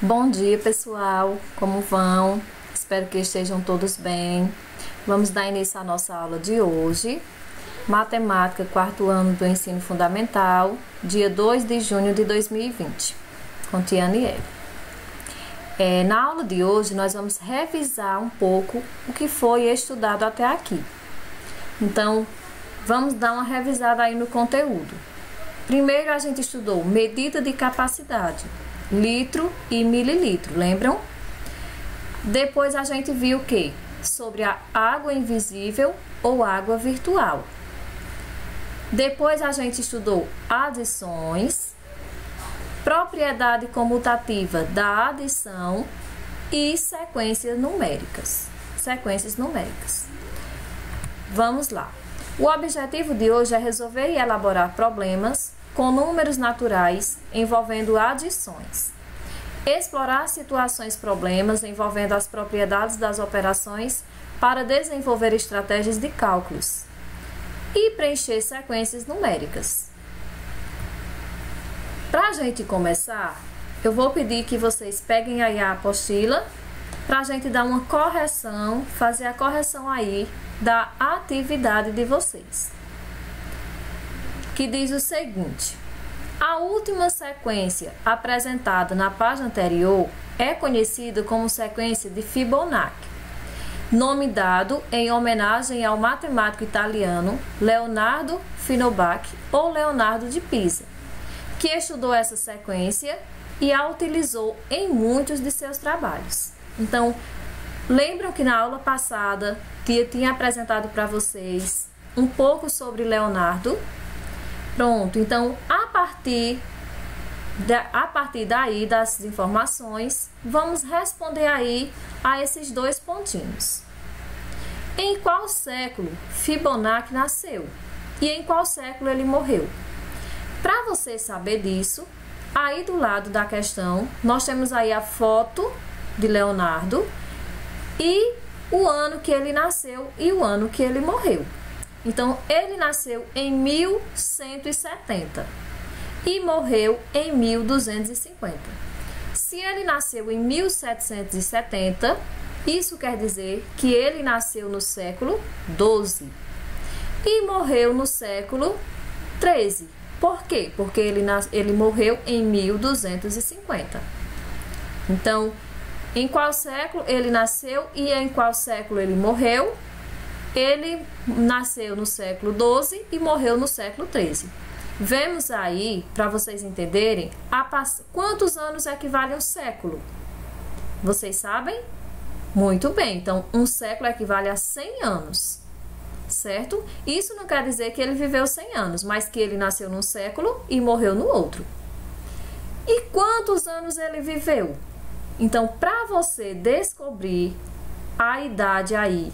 Bom dia, pessoal! Como vão? Espero que estejam todos bem. Vamos dar início à nossa aula de hoje. Matemática, quarto ano do ensino fundamental, dia 2 de junho de 2020, com Tiane Eve. Na aula de hoje, nós vamos revisar um pouco o que foi estudado até aqui. Então, vamos dar uma revisada aí no conteúdo. Primeiro, a gente estudou medida de capacidade, litro e mililitro, lembram? Depois a gente viu o quê? Sobre a água invisível ou água virtual. Depois a gente estudou adições, propriedade comutativa da adição e sequências numéricas. Vamos lá. O objetivo de hoje é resolver e elaborar problemas com números naturais envolvendo adições. Explorar situações problemas envolvendo as propriedades das operações para desenvolver estratégias de cálculos. E preencher sequências numéricas. Para a gente começar, eu vou pedir que vocês peguem aí a apostila para a gente dar uma correção, fazer a correção aí da atividade de vocês. Que diz o seguinte: a última sequência apresentada na página anterior é conhecida como sequência de Fibonacci, nome dado em homenagem ao matemático italiano Leonardo Fibonacci ou Leonardo de Pisa, que estudou essa sequência e a utilizou em muitos de seus trabalhos. Então, lembram que na aula passada Tia tinha apresentado para vocês um pouco sobre Leonardo? Pronto, então a partir daí das informações, vamos responder aí a esses dois pontinhos. Em qual século Fibonacci nasceu? E em qual século ele morreu? Para você saber disso, aí do lado da questão, nós temos aí a foto de Leonardo e o ano que ele nasceu e o ano que ele morreu. Então, ele nasceu em 1170 e morreu em 1250. Se ele nasceu em 1770, isso quer dizer que ele nasceu no século XII e morreu no século XIII. Por quê? Porque ele morreu em 1250. Então, em qual século ele nasceu e em qual século ele morreu? Ele nasceu no século XII e morreu no século XIII. Vemos aí, para vocês entenderem, quantos anos equivale a um século? Vocês sabem? Muito bem, então um século equivale a 100 anos, certo? Isso não quer dizer que ele viveu 100 anos, mas que ele nasceu num século e morreu no outro. E quantos anos ele viveu? Então, para você descobrir a idade aí,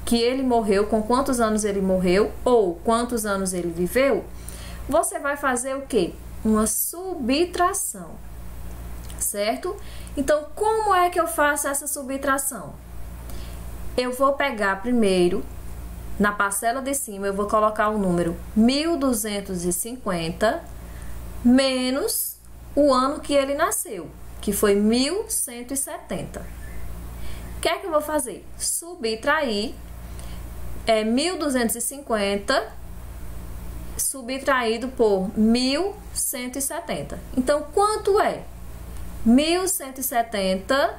que ele morreu, com quantos anos ele morreu ou quantos anos ele viveu, você vai fazer o quê? Uma subtração, certo? Então, como é que eu faço essa subtração? Eu vou pegar primeiro, na parcela de cima, eu vou colocar o número 1250 menos o ano que ele nasceu, que foi 1170. O que é que eu vou fazer? Subtrair 1250 subtraído por 1170. Então, quanto é? 1170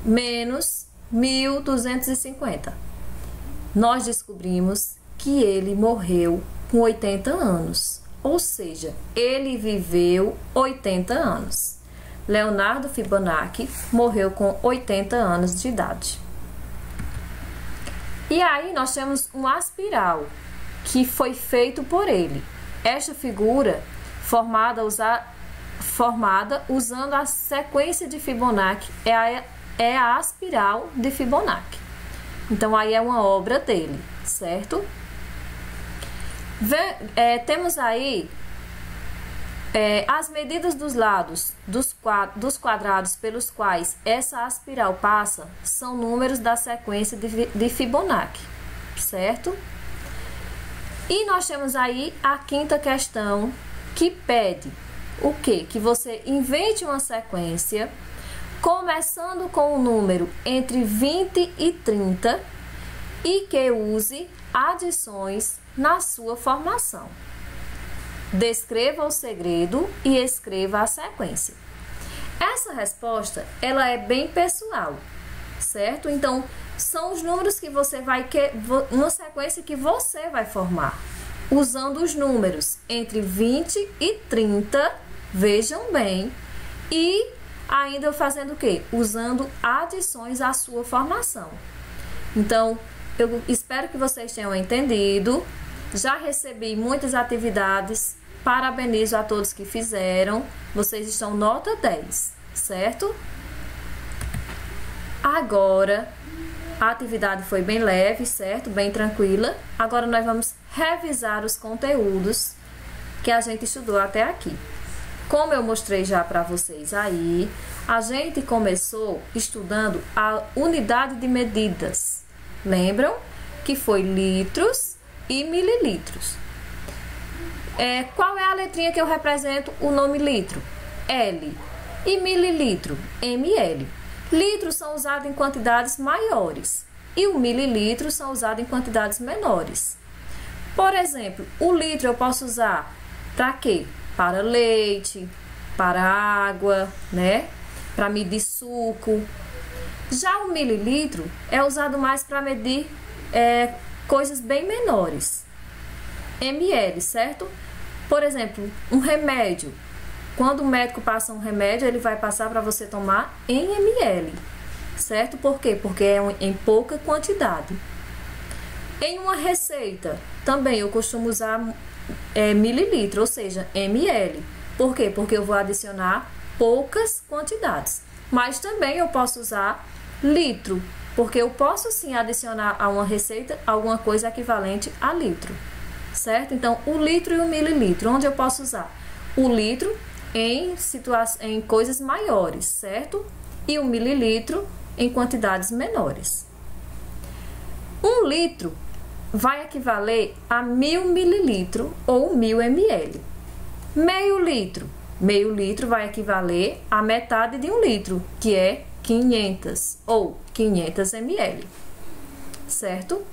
menos 1250. Nós descobrimos que ele morreu com 80 anos. Ou seja, ele viveu 80 anos. Leonardo Fibonacci morreu com 80 anos de idade. E aí nós temos um aspiral que foi feito por ele. Esta figura formada usando a sequência de Fibonacci é a aspiral de Fibonacci. Então aí é uma obra dele, certo? Temos aí as medidas dos lados dos quadrados pelos quais essa aspiral passa são números da sequência de Fibonacci, certo? E nós temos aí a quinta questão, que pede o quê? Que você invente uma sequência começando com o número entre 20 e 30 e que use adições na sua formação. Descreva o segredo e escreva a sequência. Essa resposta, ela é bem pessoal, certo? Então, são os números que você vai uma sequência que você vai formar, usando os números entre 20 e 30, vejam bem, e ainda fazendo o quê? Usando adições à sua formação. Então, eu espero que vocês tenham entendido. Já recebi muitas atividades. Parabenizo a todos que fizeram. Vocês estão nota 10, certo? Agora, a atividade foi bem leve, certo? Bem tranquila. Agora nós vamos revisar os conteúdos que a gente estudou até aqui. Como eu mostrei já para vocês aí, a gente começou estudando a unidade de medidas. Lembram? Que foi litros e mililitros. Qual é a letrinha que eu represento o nome litro? L. E mililitro? ml. Litros são usados em quantidades maiores e o mililitro são usados em quantidades menores. Por exemplo, o litro eu posso usar para quê? Para leite, para água, né? Para medir suco. Já o mililitro é usado mais para medir coisas bem menores. ml, certo? Por exemplo, um remédio. Quando o médico passa um remédio, ele vai passar para você tomar em ml, certo? Por quê? Porque é em pouca quantidade. Em uma receita, também eu costumo usar mililitro, ou seja, ml. Por quê? Porque eu vou adicionar poucas quantidades. Mas também eu posso usar litro, porque eu posso sim adicionar a uma receita alguma coisa equivalente a litro, certo? Então, o litro e o mililitro, onde eu posso usar? O litro em coisas maiores, certo? E o mililitro em quantidades menores. 1 litro vai equivaler a 1000 mililitros ou 1000 ml. Meio litro vai equivaler a metade de 1 litro, que é 500 ou 500 ml, certo?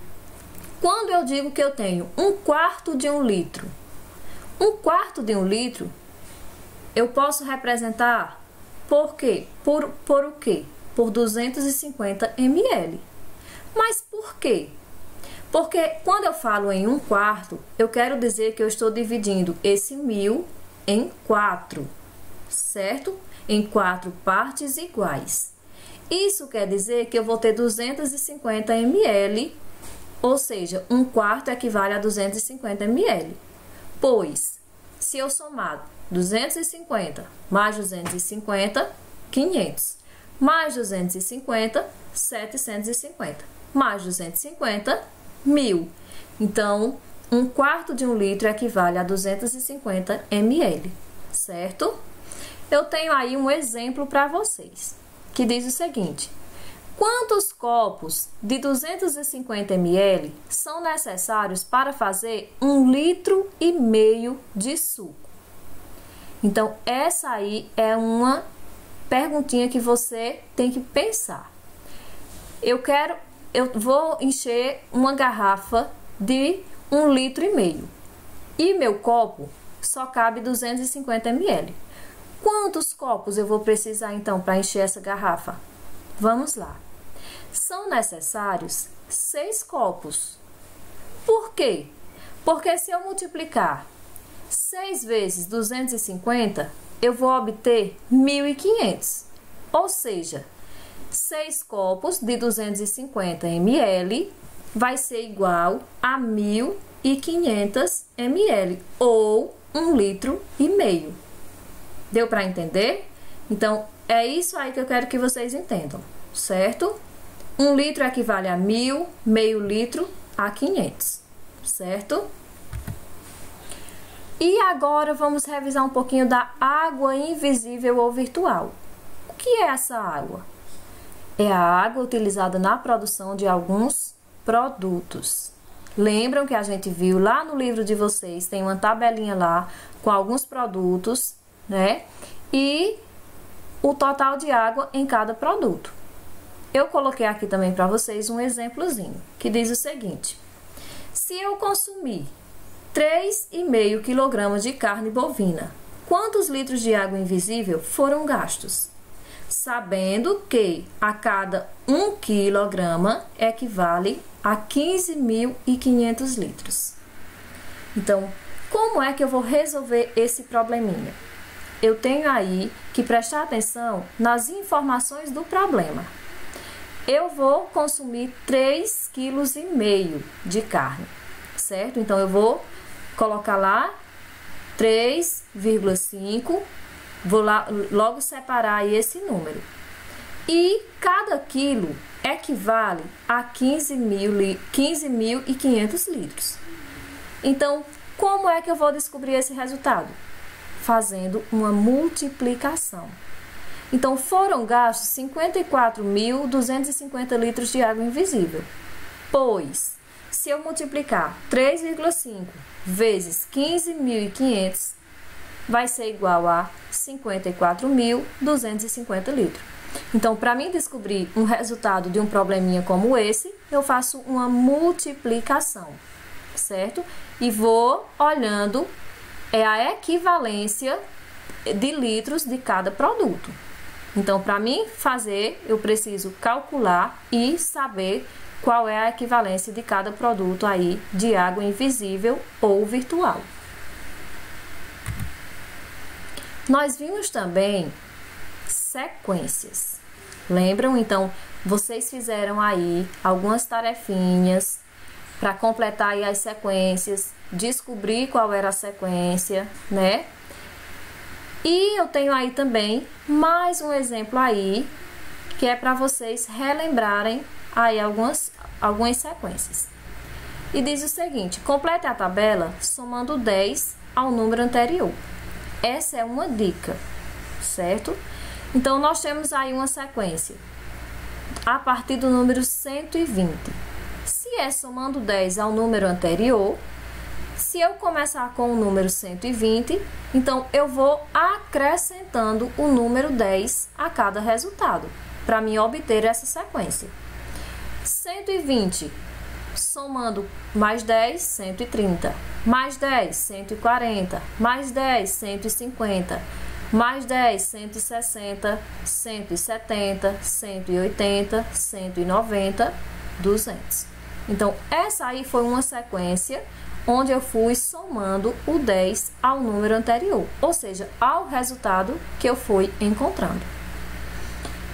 Quando eu digo que eu tenho 1/4 de 1 litro, 1/4 de 1 litro, eu posso representar por quê? Por o quê? Por 250 ml. Mas por quê? Porque quando eu falo em 1/4, eu quero dizer que eu estou dividindo esse 1000 em 4, certo? Em 4 partes iguais. Isso quer dizer que eu vou ter 250 ml, ou seja, 1/4 equivale a 250 ml. Pois, se eu somar 250 mais 250, 500. Mais 250, 750. Mais 250, 1000. Então, 1/4 de 1 litro equivale a 250 ml, certo? Eu tenho aí um exemplo para vocês, que diz o seguinte: quantos copos de 250 ml são necessários para fazer 1,5 litro de suco? Então, essa aí é uma perguntinha que você tem que pensar. Eu vou encher uma garrafa de 1,5 litro e meu copo só cabe 250 ml. Quantos copos eu vou precisar então para encher essa garrafa? Vamos lá. São necessários 6 copos. Por quê? Porque se eu multiplicar 6 vezes 250, eu vou obter 1.500. Ou seja, 6 copos de 250 ml vai ser igual a 1.500 ml ou 1,5 litro. Deu para entender? Então, é isso aí que eu quero que vocês entendam, certo? 1 litro equivale a 1000, meio litro a 500, certo? E agora vamos revisar um pouquinho da água invisível ou virtual. O que é essa água? É a água utilizada na produção de alguns produtos. Lembram que a gente viu lá no livro de vocês, tem uma tabelinha lá com alguns produtos, né? E o total de água em cada produto. Eu coloquei aqui também para vocês um exemplozinho, que diz o seguinte: se eu consumir 3,5 kg de carne bovina, quantos litros de água invisível foram gastos? Sabendo que a cada 1 kg equivale a 15.500 litros. Então, como é que eu vou resolver esse probleminha? Eu tenho aí que prestar atenção nas informações do problema. Eu vou consumir 3,5 kg de carne, certo? Então, eu vou colocar lá 3,5, vou lá, logo separar aí esse número. E cada quilo equivale a 15.500 litros. Então, como é que eu vou descobrir esse resultado? Fazendo uma multiplicação. Então, foram gastos 54.250 litros de água invisível. Pois, se eu multiplicar 3,5 vezes 15.500, vai ser igual a 54.250 litros. Então, para mim descobrir um resultado de um probleminha como esse, eu faço uma multiplicação, certo? E vou olhando a equivalência de litros de cada produto. Então, para mim fazer, eu preciso calcular e saber qual é a equivalência de cada produto aí de água invisível ou virtual. Nós vimos também sequências. Lembram? Então, vocês fizeram aí algumas tarefinhas para completar aí as sequências, descobrir qual era a sequência, né? E eu tenho aí também mais um exemplo aí, que é para vocês relembrarem aí algumas sequências. E diz o seguinte: complete a tabela somando 10 ao número anterior. Essa é uma dica, certo? Então, nós temos aí uma sequência a partir do número 120. Se é somando 10 ao número anterior, se eu começar com o número 120, então eu vou acrescentando o número 10 a cada resultado, para mim obter essa sequência. 120, somando mais 10, 130, mais 10, 140, mais 10, 150, mais 10, 160, 170, 180, 190, 200. Então, essa aí foi uma sequência onde eu fui somando o 10 ao número anterior, ou seja, ao resultado que eu fui encontrando.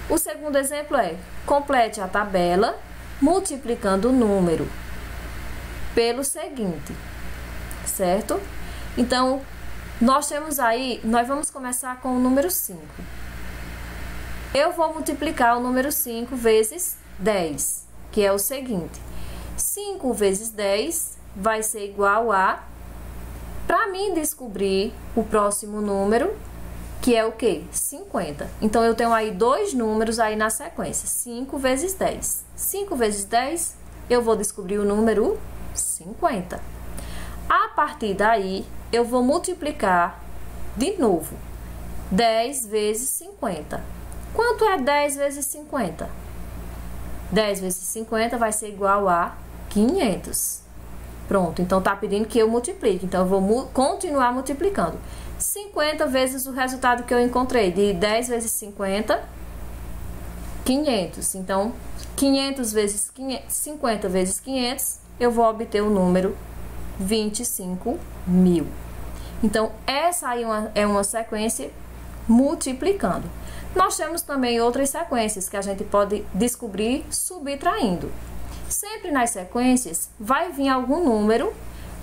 O segundo exemplo é: complete a tabela multiplicando o número pelo seguinte, certo? Então, nós vamos começar com o número 5. Eu vou multiplicar o número 5 vezes 10, que é o seguinte: 5 vezes 10 vai ser igual a, para mim descobrir o próximo número, que é o quê? 50. Então, eu tenho aí dois números aí na sequência, 5 vezes 10. 5 vezes 10, eu vou descobrir o número 50. A partir daí, eu vou multiplicar de novo 10 vezes 50. Quanto é 10 vezes 50? 10 vezes 50 vai ser igual a 500. Pronto, então tá pedindo que eu multiplique. Então, eu vou continuar multiplicando. 50 vezes o resultado que eu encontrei, de 10 vezes 50, 500. Então, 500 vezes 500, 50 vezes 500, eu vou obter o número 25.000. Então, essa aí é uma sequência multiplicando. Nós temos também outras sequências que a gente pode descobrir subtraindo. Sempre nas sequências vai vir algum número,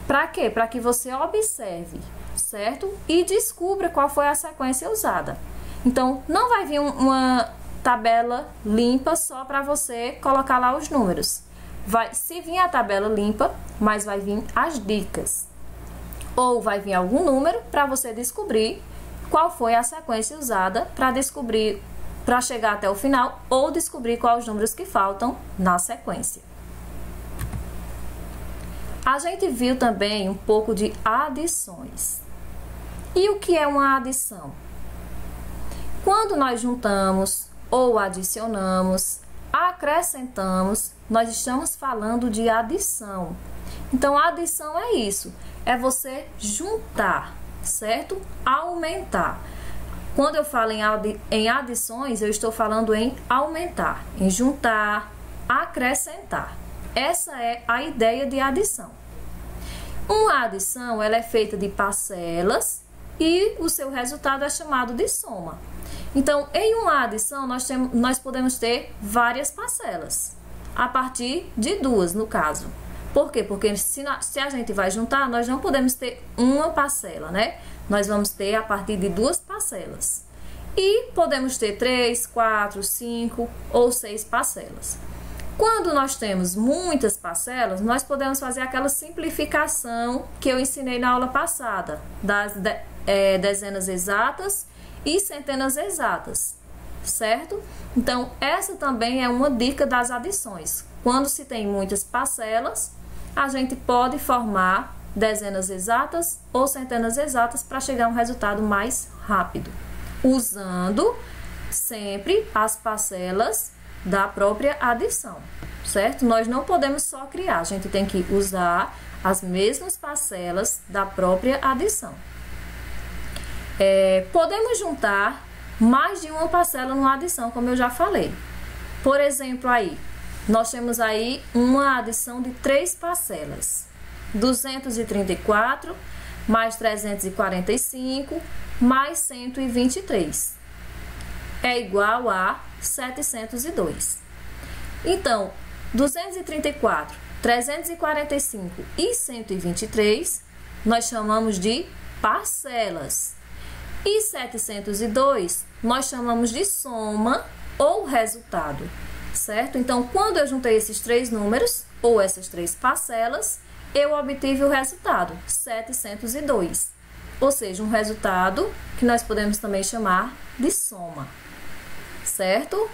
para quê? Para que você observe, certo? E descubra qual foi a sequência usada. Então, não vai vir uma tabela limpa só para você colocar lá os números. Se vir a tabela limpa, mas vai vir as dicas. Ou vai vir algum número para você descobrir qual foi a sequência usada para chegar até o final, ou descobrir quais os números que faltam na sequência. A gente viu também um pouco de adições. E o que é uma adição? Quando nós juntamos ou adicionamos, acrescentamos, nós estamos falando de adição. Então, a adição é isso, é você juntar, certo? Aumentar. Quando eu falo em adições, eu estou falando em aumentar, em juntar, acrescentar. Essa é a ideia de adição. Uma adição, ela é feita de parcelas e o seu resultado é chamado de soma. Então, em uma adição, nós podemos ter várias parcelas, a partir de 2, no caso. Por quê? Porque se a gente vai juntar, nós não podemos ter uma parcela, né? Nós vamos ter a partir de 2 parcelas. E podemos ter 3, 4, 5 ou 6 parcelas. Quando nós temos muitas parcelas, nós podemos fazer aquela simplificação que eu ensinei na aula passada, das dezenas exatas e centenas exatas, certo? Então, essa também é uma dica das adições. Quando se tem muitas parcelas, a gente pode formar dezenas exatas ou centenas exatas para chegar a um resultado mais rápido, usando sempre as parcelas da própria adição, certo? Nós não podemos só criar, a gente tem que usar as mesmas parcelas da própria adição. Podemos juntar mais de uma parcela numa adição, como eu já falei. Por exemplo, aí, nós temos aí uma adição de 3 parcelas. 234 mais 345 mais 123 é igual a 702. Então, 234, 345 e 123 nós chamamos de parcelas. E 702 nós chamamos de soma ou resultado, certo? Então, quando eu juntei esses 3 números, ou essas 3 parcelas, eu obtive o resultado, 702. Ou seja, um resultado que nós podemos também chamar de soma, certo?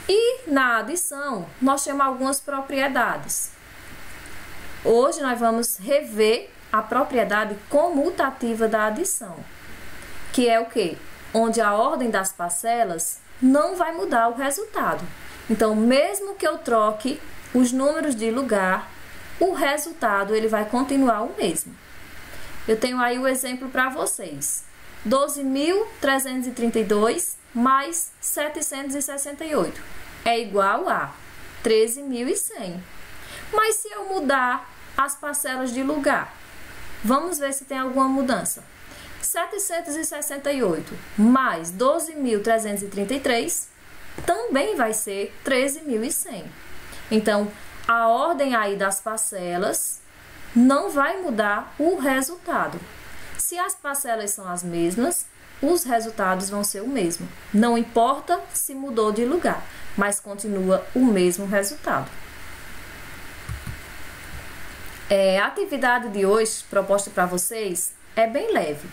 E na adição, nós temos algumas propriedades. Hoje nós vamos rever a propriedade comutativa da adição, que é o quê? Onde a ordem das parcelas não vai mudar o resultado. Então, mesmo que eu troque os números de lugar, o resultado ele vai continuar o mesmo. Eu tenho aí o exemplo para vocês. 12.332 mais 768 é igual a 13.100. Mas se eu mudar as parcelas de lugar, vamos ver se tem alguma mudança. 768 mais 12.333 também vai ser 13.100. Então, a ordem aí das parcelas não vai mudar o resultado. Se as parcelas são as mesmas, os resultados vão ser o mesmo. Não importa se mudou de lugar, mas continua o mesmo resultado. A atividade de hoje proposta para vocês é bem leve.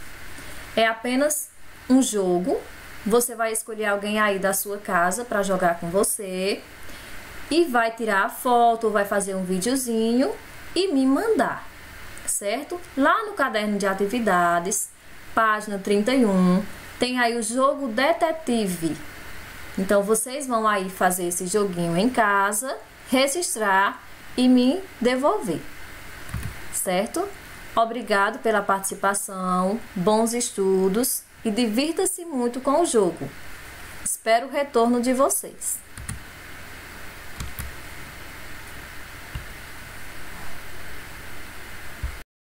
É apenas um jogo. Você vai escolher alguém aí da sua casa para jogar com você e vai tirar a foto, vai fazer um videozinho e me mandar, certo? Lá no caderno de atividades, página 31, tem aí o jogo detetive. Então, vocês vão aí fazer esse joguinho em casa, registrar e me devolver. Certo? Obrigado pela participação, bons estudos e divirta-se muito com o jogo. Espero o retorno de vocês.